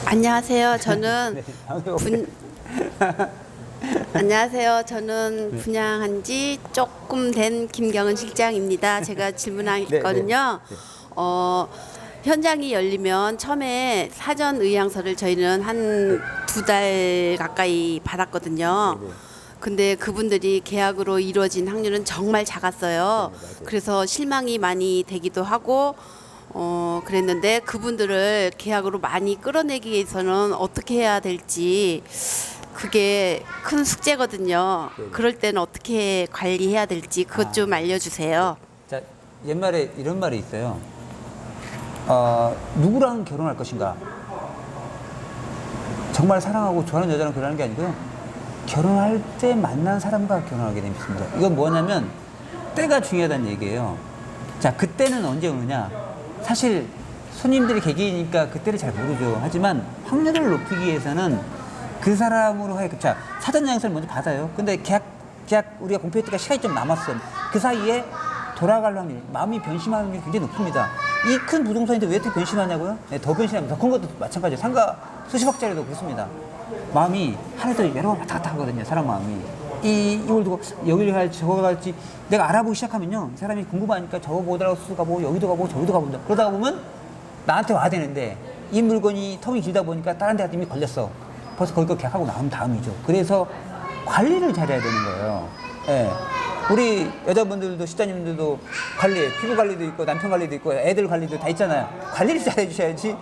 안녕하세요. 저는 네, 안녕하세요. 저는 분양한 지 조금 된 김경은 실장입니다. 제가 질문하겠거든요. 네. 현장이 열리면 처음에 사전 의향서를 저희는 한 2달 가까이 받았거든요. 네, 네. 근데 그분들이 계약으로 이루어진 확률은 정말 작았어요. 네, 맞아요. 그래서 실망이 많이 되기도 하고 그랬는데 그분들을 계약으로 많이 끌어내기 위해서는 어떻게 해야 될지 그게 큰 숙제거든요. 네. 그럴 때는 어떻게 관리해야 될지 그것 좀 알려주세요. 자, 옛말에 이런 말이 있어요. 누구랑 결혼할 것인가? 정말 사랑하고 좋아하는 여자랑 결혼하는 게 아니고요. 결혼할 때 만난 사람과 결혼하게 됩니다. 이건 뭐냐면 때가 중요하다는 얘기예요. 자, 그때는 언제 오느냐? 사실 손님들이 개개인이니까 그때를 잘 모르죠. 하지만 확률을 높이기 위해서는 그 사람으로 하여금 자, 사전 양서를 먼저 받아요. 근데 계약 우리가 공표할 때가 시간이 좀 남았어요. 그 사이에 돌아갈 확률, 마음이 변심하는 확률이 굉장히 높습니다. 이 큰 부동산인데 왜 이렇게 변심하냐고요? 네, 더 변심합니다. 더 큰 것도 마찬가지예요. 상가 수십억짜리도 그렇습니다. 마음이 하루에도 여러 번 왔다 갔다 하거든요. 사람 마음이. 이걸 두고 여기를 갈지 저거 갈지 내가 알아보기 시작하면요. 이 사람이 궁금하니까 저거 보더라고 수도 가보고 여기도 가보고 저기도 가본다. 그러다 보면 나한테 와야 되는데 이 물건이 텀이 길다 보니까 다른 데한테 이미 걸렸어. 벌써 거기서 계약하고 나온 다음이죠. 그래서 관리를 잘해야 되는 거예요. 예. 우리 여자분들도 시장님들도 관리, 피부 관리도 있고 남편 관리도 있고 애들 관리도 다 있잖아요. 관리를 잘해 주셔야지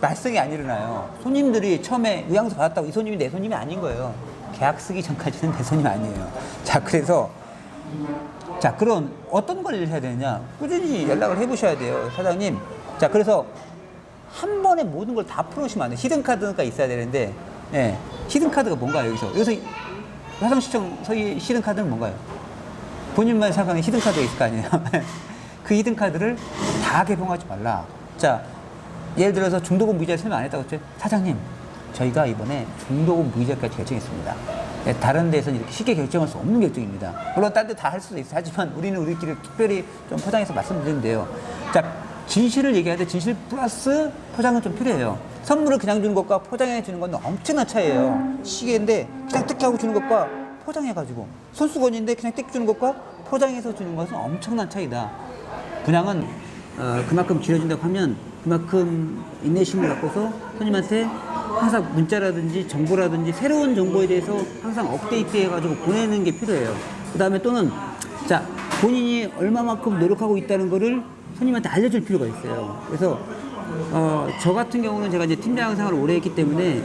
말썽이 안 일어나요. 손님들이 처음에 의향서 받았다고 이 손님이 내 손님이 아닌 거예요. 계약 쓰기 전까지는 내 손님 아니에요. 자, 그래서 자, 그럼 어떤 관리를 해야 되느냐? 꾸준히 연락을 해보셔야 돼요, 사장님. 자, 그래서 한 번에 모든 걸 다 풀어오시면 안 돼요. 히든카드가 있어야 되는데, 예. 히든카드가 뭔가요, 여기서? 여기서 화성시청 서희 히든카드는 뭔가요? 본인만 생각하는 히든카드가 있을 거 아니에요. 그 히든카드를 다 개봉하지 말라. 자, 예를 들어서 중도금 무이자 설명 안 했다고 했죠? 사장님, 저희가 이번에 중도금 무이자까지 결정했습니다. 네, 다른 데서는 이렇게 쉽게 결정할 수 없는 결정입니다. 물론 딴 데 다 할 수도 있어요. 하지만 우리는 우리끼리 특별히 좀 포장해서 말씀드리는데요. 자, 진실을 얘기해야 돼. 진실 플러스 포장은 좀 필요해요. 선물을 그냥 주는 것과 포장해 주는 건 엄청난 차이예요. 시계인데 그냥 뜯게 하고 주는 것과 포장해가지고 손수건인데 그냥 뜯겨 주는 것과 포장해서 주는 것은 엄청난 차이다. 분양은 그만큼 길어진다고 하면 그만큼 인내심을 갖고서 손님한테 항상 문자라든지 정보라든지 새로운 정보에 대해서 항상 업데이트 해가지고 보내는 게 필요해요. 그 다음에 또는 자, 본인이 얼마만큼 노력하고 있다는 거를 손님한테 알려줄 필요가 있어요. 그래서 저 같은 경우는 제가 이제 팀장 생활을 오래 했기 때문에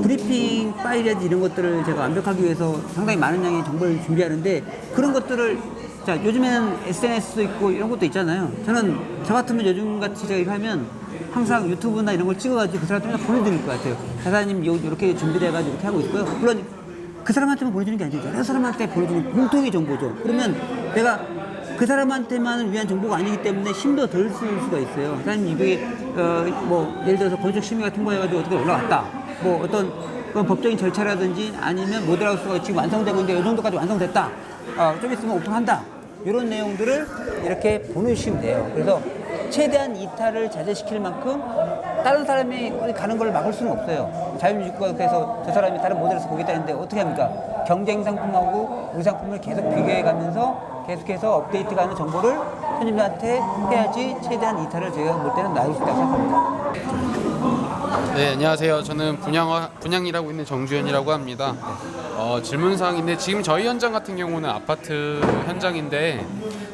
브리핑 파일이라든지 이런 것들을 제가 완벽하기 위해서 상당히 많은 양의 정보를 준비하는데 그런 것들을 자, 요즘에는 SNS도 있고 이런 것도 있잖아요. 저는 저 같으면 요즘 같이 제가 일하면 항상 유튜브나 이런 걸 찍어가지고 그 사람한테 보내드릴 것 같아요. 사장님 이렇게 준비돼가지고 이렇게 하고 있고요. 물론 그 사람한테만 보내주는 게 아니죠. 여러 사람한테 보내주는 공통의 정보죠. 그러면 내가 그 사람한테만 위한 정보가 아니기 때문에 힘도 덜 쓸 수가 있어요. 사장님 이게 뭐 예를 들어서 건축 심의 같은 거 해가지고 어떻게 올라갔다. 뭐 어떤 법적인 절차라든지 아니면 모델하우스가 지금 완성되고 있는데 이 정도까지 완성됐다. 좀 있으면 오픈한다. 이런 내용들을 이렇게 보내주시면 돼요. 그래서 최대한 이탈을 자제시킬 만큼 다른 사람이 어디 가는 걸 막을 수는 없어요. 자율주택가에서 저 사람이 다른 모델에서 보겠다는데 어떻게 합니까? 경쟁 상품하고 우리 상품을 계속 비교해 가면서 계속해서 업데이트가는 정보를 손님한테 해야지 최대한 이탈을 저희가 볼 때는 나을 수 있다고 생각합니다. 네, 안녕하세요. 저는 분양이라고 있는 정주현이라고 합니다. 질문사항인데 지금 저희 현장 같은 경우는 아파트 현장인데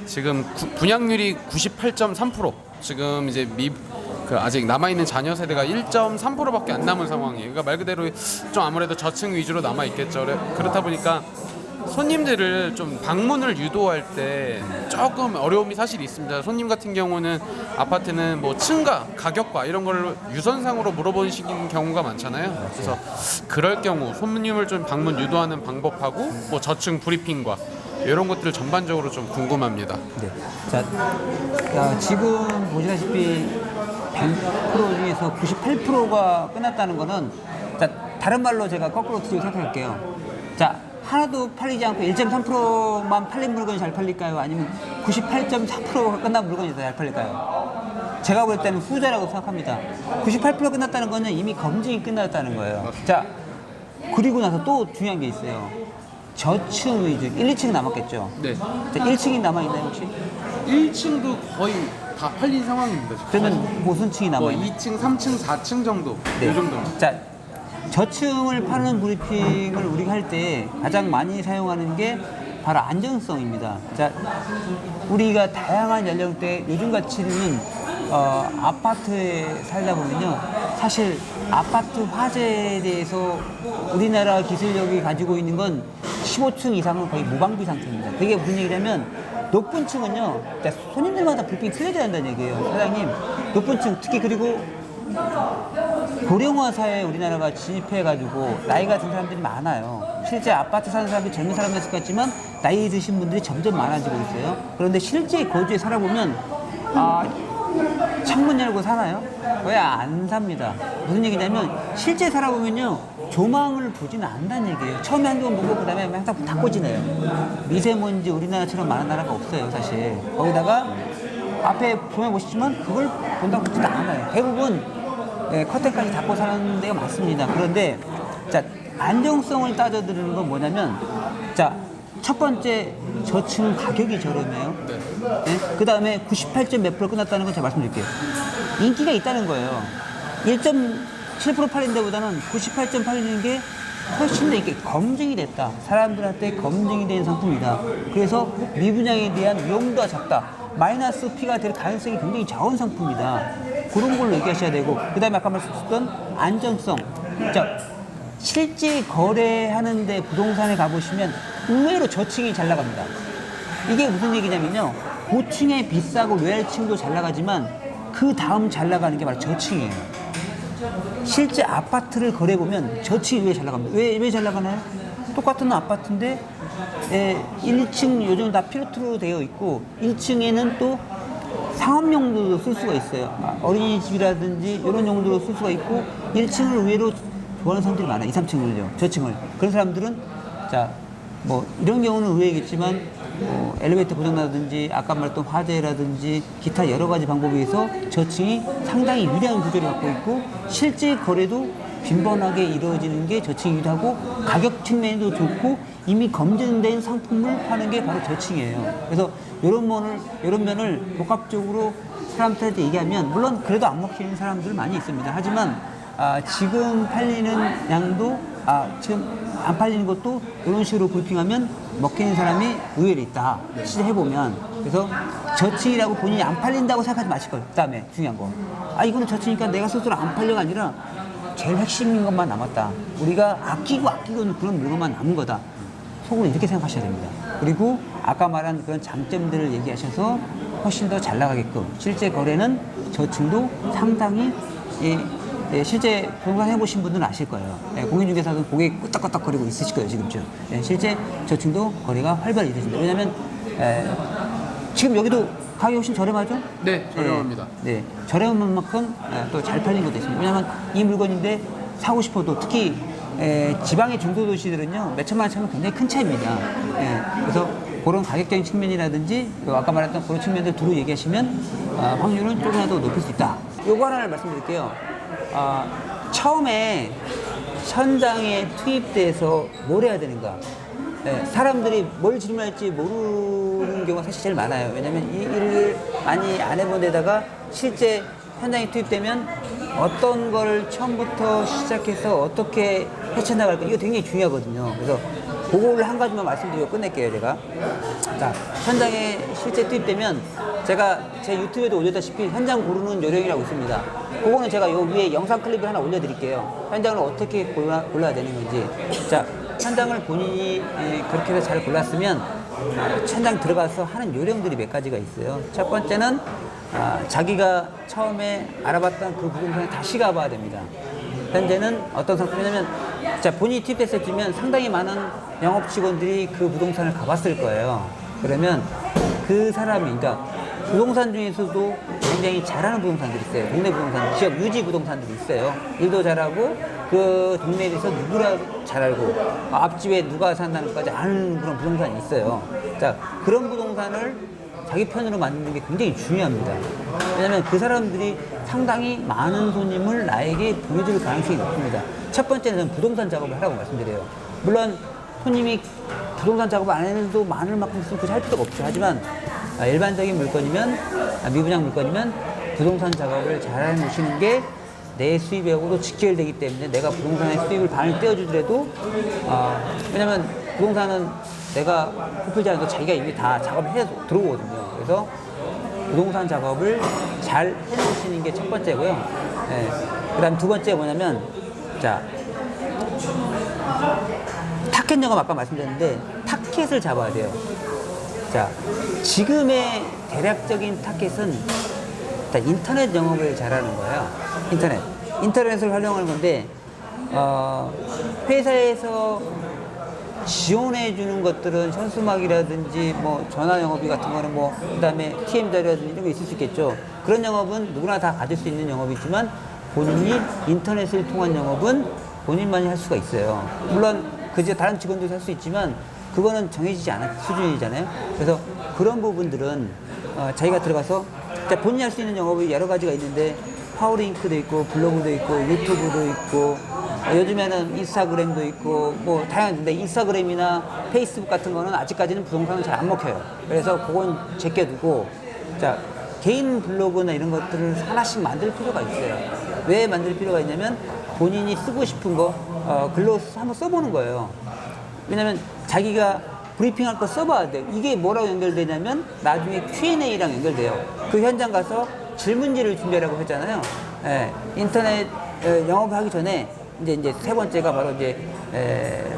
지금 분양률이 98.3%. 지금 이제 아직 남아있는 자녀 세대가 1.3%밖에 안 남은 상황이에요. 그러니까 말 그대로 좀 아무래도 저층 위주로 남아 있겠죠. 그렇다 보니까 손님들을 좀 방문을 유도할 때 조금 어려움이 사실 있습니다. 손님 같은 경우는 아파트는 뭐 층가, 가격과 이런 걸 유선상으로 물어보시는 경우가 많잖아요. 그래서 그럴 경우 손님을 좀 방문 유도하는 방법하고 뭐 저층 브리핑과 이런 것들을 전반적으로 좀 궁금합니다. 네. 자, 지금 보시다시피 100% 중에서 98%가 끝났다는 거는 자, 다른 말로 제가 거꾸로 드리고 생각할게요. 자, 하나도 팔리지 않고 1.3%만 팔린 물건이 잘 팔릴까요? 아니면 98.4%가 끝난 물건이 더 잘 팔릴까요? 제가 볼 때는 후자라고 생각합니다. 98% 끝났다는 거는 이미 검증이 끝났다는 거예요. 자, 그리고 나서 또 중요한 게 있어요. 저층 위주, 1, 2층 남았겠죠? 네. 자, 1층이 남아있나요, 혹시? 1층도 거의 다 팔린 상황입니다. 지금. 그러면 무슨 층이 뭐 남아있나요? 2층, 3층, 4층 정도. 네. 이 정도. 자, 저층을 파는 브리핑을 우리가 할 때 가장 많이 사용하는 게 바로 안정성입니다. 자, 우리가 다양한 연령대 요즘 같이는 아파트에 살다 보면요, 사실 아파트 화재에 대해서 우리나라 기술력이 가지고 있는 건 15층 이상은 거의 무방비 상태입니다. 그게 무슨 얘기냐면 높은 층은요, 손님들마다 브리핑이 틀려져야 한다는 얘기예요. 사장님, 높은 층 특히 그리고 고령화 사회에 우리나라가 진입해가지고 나이가 든 사람들이 많아요. 실제 아파트 사는 사람들이 젊은 사람이었을 것 같지만 나이 드신 분들이 점점 많아지고 있어요. 그런데 실제 거주에 살아보면 창문 열고 사나요? 왜 안 삽니다. 무슨 얘기냐면 실제 살아보면요, 조망을 보지는 않는다는 얘기예요. 처음에 한두 번 보고 그 다음에 항상 닫고 지내요. 미세먼지 우리나라처럼 많은 나라가 없어요, 사실. 거기다가 앞에 조명 보시지만 그걸 본다고 보지도 않아요. 대부분 커튼까지 닫고 사는 데가 많습니다. 그런데 자, 안정성을 따져드리는 건 뭐냐면, 자, 첫 번째 저층 가격이 저렴해요. 네? 그 다음에 98점 몇 프로 끝났다는 건 제가 말씀드릴게요. 인기가 있다는 거예요. 1.7% 팔린 데보다는 98점 팔리는 게 훨씬 더 이렇게 검증이 됐다. 사람들한테 검증이 된 상품이다. 그래서 미분양에 대한 위험도가 작다. 마이너스 P가 될 가능성이 굉장히 적은 상품이다. 그런 걸로 얘기하셔야 되고, 그 다음에 아까 말씀드렸던 안정성. 자, 실제 거래하는데 부동산에 가보시면 의외로 저층이 잘 나갑니다. 이게 무슨 얘기냐면요, 고층에 비싸고 외층도 잘 나가지만 그 다음 잘 나가는 게 바로 저층이에요. 실제 아파트를 거래해보면 저층이 왜 잘 나갑니다. 왜 잘 나가나요? 똑같은 아파트인데 1, 2층 요즘 다 필로트로 되어 있고 1층에는 또 상업용도로 쓸 수가 있어요. 어린이집이라든지 이런 용도로 쓸 수가 있고 1층을 의외로 좋아하는 사람들이 많아요. 2, 3층을요. 저층을. 그런 사람들은 자, 뭐 이런 경우는 의외겠지만 엘리베이터 고장나든지 아까 말했던 화재라든지 기타 여러 가지 방법에 의해서 저층이 상당히 유리한 구조를 갖고 있고 실제 거래도 빈번하게 이루어지는 게 저층이기도 하고 가격 측면도 좋고 이미 검증된 상품을 파는 게 바로 저층이에요. 그래서 이런 면을 복합적으로 사람들한테 얘기하면 물론 그래도 안 먹히는 사람들 많이 있습니다. 하지만 지금 팔리는 양도 지금 안 팔리는 것도 이런 식으로 브리핑하면 먹히는 사람이 의외로 있다. 실제 해보면. 그래서 저층이라고 본인이 안 팔린다고 생각하지 마실 거예요. 그 다음에 중요한 거. 이거는 저층이니까 내가 스스로 안 팔려가 아니라 제일 핵심인 것만 남았다. 우리가 아끼고는 그런 물건만 남은 거다. 속으로 이렇게 생각하셔야 됩니다. 그리고 아까 말한 그런 장점들을 얘기하셔서 훨씬 더 잘 나가게끔 실제 거래는 저층도 상당히 실제 부동산 해보신 분들은 아실 거예요. 공인중개사도 고객 끄덕끄덕거리고 있으실 거예요, 지금쯤. 실제 저층도 거래가 활발히 이루어집니다. 왜냐하면 지금 여기도 가격이 훨씬 저렴하죠? 네, 저렴합니다. 네, 저렴한 만큼 또 잘 팔린 것도 있습니다. 왜냐하면 이 물건인데 사고 싶어도 특히 지방의 중소도시들은요, 몇 천만 원 차이면 굉장히 큰 차이입니다. 그래서 그런 가격적인 측면이라든지 아까 말했던 그런 측면들 두루 얘기하시면 확률은 조금이라도 높일 수 있다. 요거 하나를 말씀드릴게요. 처음에 현장에 투입돼서 뭘 해야 되는가? 사람들이 뭘 질문할지 모르는 경우가 사실 제일 많아요. 왜냐하면 이 일을 많이 안 해본 데다가 실제 현장에 투입되면 어떤 걸 처음부터 시작해서 어떻게 헤쳐나갈까, 이거 굉장히 중요하거든요. 그래서 그거를 한 가지만 말씀드리고 끝낼게요, 제가. 자, 현장에 실제 투입되면 제가 제 유튜브에도 올렸다시피 현장 고르는 요령이라고 있습니다. 그거는 제가 요 위에 영상 클립을 하나 올려드릴게요. 현장을 어떻게 골라야 되는 건지. 자, 현장을 본인이 그렇게 해서 잘 골랐으면 현장 들어가서 하는 요령들이 몇 가지가 있어요. 첫 번째는 자기가 처음에 알아봤던 그 부동산에 다시 가봐야 됩니다. 현재는 어떤 상품이냐면, 자, 본인이 투입됐을 때면 상당히 많은 영업 직원들이 그 부동산을 가봤을 거예요. 그러면 그 사람이, 그러니까 부동산 중에서도 굉장히 잘하는 부동산들이 있어요. 동네 부동산, 지역 유지 부동산들이 있어요. 일도 잘하고 그 동네에 대해서 누구라 잘 알고 앞집에 누가 산다는 것까지 아는 그런 부동산이 있어요. 자, 그런 부동산을 자기 편으로 만드는 게 굉장히 중요합니다. 왜냐하면 그 사람들이 상당히 많은 손님을 나에게 보여줄 가능성이 높습니다. 첫 번째는 부동산 작업을 하라고 말씀드려요. 물론 손님이 부동산 작업을 안 해도 많을 만큼 있으면 굳이 할 필요가 없죠. 하지만 일반적인 물건이면, 미분양 물건이면 부동산 작업을 잘 해놓으시는 게 내 수입하고도 직결되기 때문에 내가 부동산의 수입을 반을 떼어주더라도 왜냐면 부동산은 내가 풀지 않아도 자기가 이미 다 작업해서 들어오거든요. 그래서 부동산 작업을 잘 해놓으시는 게 첫 번째고요. 네. 그 다음 두 번째 뭐냐면, 자, 타켓 영업 아까 말씀드렸는데, 타켓을 잡아야 돼요. 자, 지금의 대략적인 타켓은 일단 인터넷 영업을 잘하는 거예요. 인터넷을 활용하는 건데, 회사에서 지원해 주는 것들은 현수막이라든지 뭐 전화 영업비 같은 거는 뭐 그다음에 TM자리라든지 이런 게 있을 수 있겠죠. 그런 영업은 누구나 다 가질 수 있는 영업이지만 본인이 인터넷을 통한 영업은 본인만이 할 수가 있어요. 물론 그저 다른 직원들도 할 수 있지만 그거는 정해지지 않은 수준이잖아요. 그래서 그런 부분들은 자기가 들어가서 본인이 할 수 있는 영업이 여러 가지가 있는데 파워링크도 있고 블로그도 있고 유튜브도 있고 요즘에는 인스타그램도 있고 뭐 다양한데 인스타그램이나 페이스북 같은 거는 아직까지는 부동산은 잘 안 먹혀요. 그래서 그건 제껴두고 자 개인 블로그나 이런 것들을 하나씩 만들 필요가 있어요. 왜 만들 필요가 있냐면 본인이 쓰고 싶은 거 글로 한번 써보는 거예요. 왜냐면 자기가 브리핑할 거 써봐야 돼요. 이게 뭐라고 연결되냐면 나중에 Q&A랑 연결돼요. 그 현장 가서 질문지를 준비하라고 했잖아요. 예, 인터넷 영업하기 전에 이제 세 번째가 바로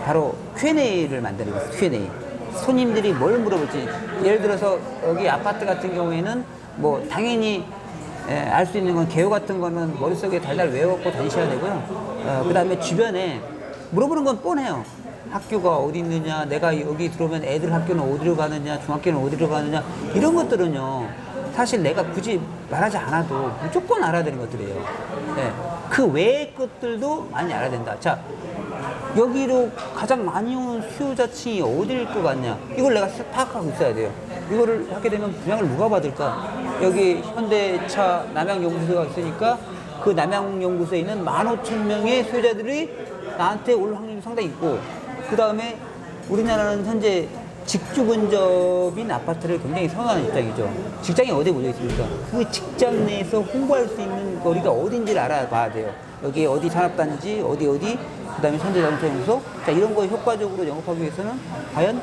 바로 Q&A를 만드는 거예요. Q&A. 손님들이 뭘 물어볼지. 예를 들어서 여기 아파트 같은 경우에는 뭐 당연히 알 수 있는 건 개요 같은 거는 머릿속에 달달 외워갖고 다니셔야 되고요. 그 다음에 주변에 물어보는 건 뻔해요. 학교가 어디 있느냐, 내가 여기 들어오면 애들 학교는 어디로 가느냐, 중학교는 어디로 가느냐, 이런 것들은요. 사실 내가 굳이 말하지 않아도 무조건 알아야 되는 것들이에요. 네. 그 외의 것들도 많이 알아야 된다. 자, 여기로 가장 많이 오는 수요자층이 어디일 것 같냐? 이걸 내가 파악하고 있어야 돼요. 이거를 하게 되면 분양을 누가 받을까? 여기 현대차 남양연구소가 있으니까 그 남양연구소에 있는 15,000명의 수요자들이 나한테 올 확률이 상당히 있고, 그 다음에 우리나라는 현재 직주 근접인 아파트를 굉장히 선호하는 입장이죠. 직장이 어디에 몰려 있습니까? 그 직장 내에서 홍보할 수 있는 거리가 어딘지를 알아봐야 돼요. 여기 어디 산업단지, 어디, 그 다음에 현대자동차연구소. 자, 이런 거 효과적으로 영업하기 위해서는 과연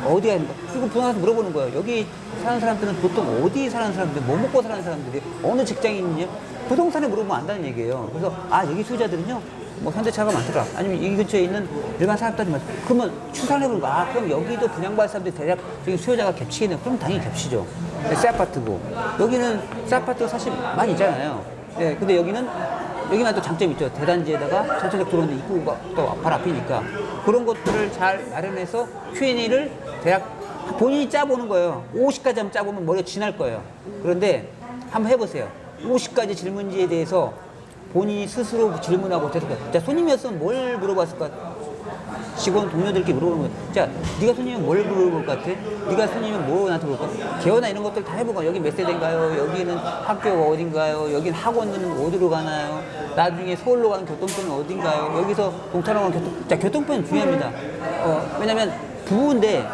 어디가 있는가? 그리고 부동산에서 물어보는 거예요. 여기 사는 사람들은 보통 어디 사는 사람들, 뭐 먹고 사는 사람들이 어느 직장이 있느냐? 부동산에 물어보면 안다는 얘기예요. 그래서 여기 수요자들은요. 뭐 현대차가 많더라. 아니면 이 근처에 있는 일반 사업단이 많더라. 그러면 추산을 해보는 거야. 그럼 여기도 분양받을 사람들이 대략적인 수요자가 겹치겠네. 그럼 당연히 겹치죠. 새 아파트고. 여기는 새 아파트가 사실 많이 있잖아요. 예, 근데 여기만 또 장점이 있죠. 대단지에다가 전체적 들어오는데 입구가 또 바로 앞이니까. 그런 것들을 잘 마련해서 Q&A를 대략 본인이 짜보는 거예요. 50가지 한번 짜보면 머리가 쥐날 거예요. 그런데 한번 해보세요. 50가지 질문지에 대해서 본인이 스스로 질문하고 대답해. 자, 손님이었으면 뭘 물어봤을까? 직원 동료들끼리 물어보는 거야. 자, 네가 손님이면 뭘 물어볼 것 같아? 네가 손님이면 뭐 나한테 물어볼 거야? 개요나 이런 것들 다 해보고 여기 몇 세대인가요? 여기는 학교가 어딘가요? 여기는 학원은 어디로 가나요? 나중에 서울로 가는 교통편은 어딘가요? 여기서 동탄으로 가는 교통. 자, 교통편은 중요합니다. 왜냐면 부부인데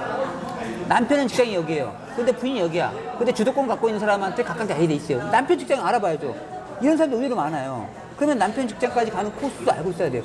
남편은 직장이 여기예요. 근데 부인이 여기야. 근데 주도권 갖고 있는 사람한테 각각 다 돼 있어요. 남편 직장 알아봐야죠. 이런 사람들 의외로 많아요. 그러면 남편 직장까지 가는 코스도 알고 있어야 돼요.